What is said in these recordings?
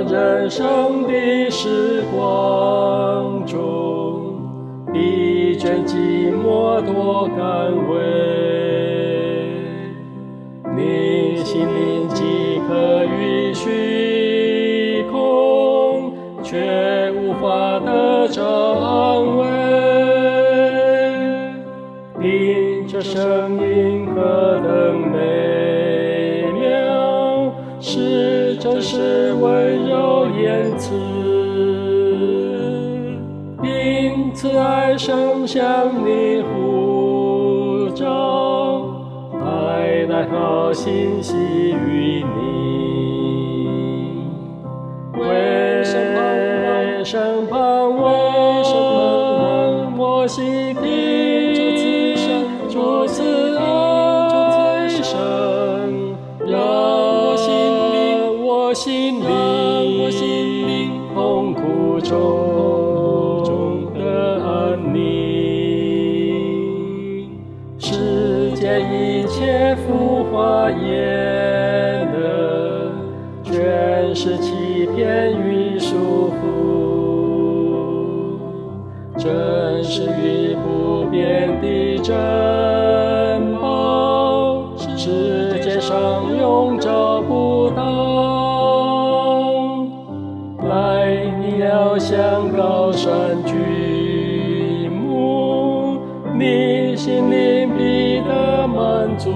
人生的时光中，疲倦寂寞多甘味，你心灵饥渴于虚空，却无法得着安慰。听这声音何等美妙，是真是温柔言辞，因此爱声向你呼召，爱来好心系于你。为生盼望，我心底主慈爱生，让我心灵痛苦中的安宁。世间一切浮华厌乐，全是欺骗与束缚，真实与不变的珍宝，世界上永找不到。来，你要向高山举目，你心灵必得满足。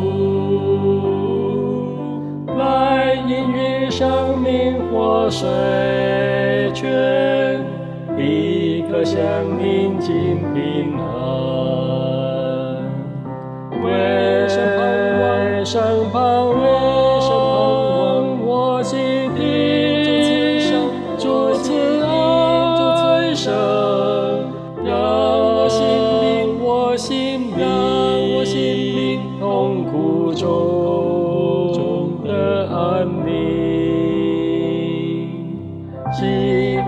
来，饮于生命活水泉，必可享宁静平安。为生盼望，我心底主慈爱生，让我心灵痛苦中的安宁。希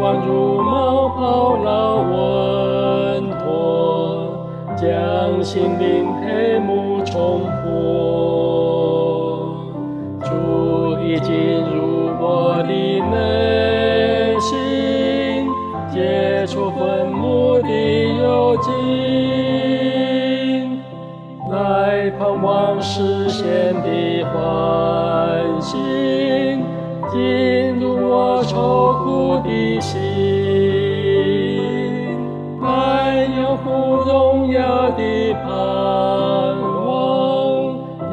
望如毛泡劳稳妥，将心灵黑幕冲破。主已进入我的内心，解除坟墓的幽禁，来盼望实现的欢欣，进入我愁苦的心，来拥护荣耀的盼望，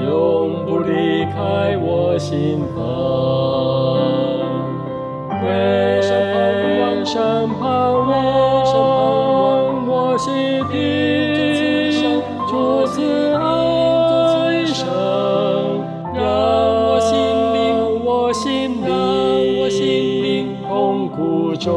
永不离开我心房。为生盼望，我心底主慈爱生，让我心灵痛苦中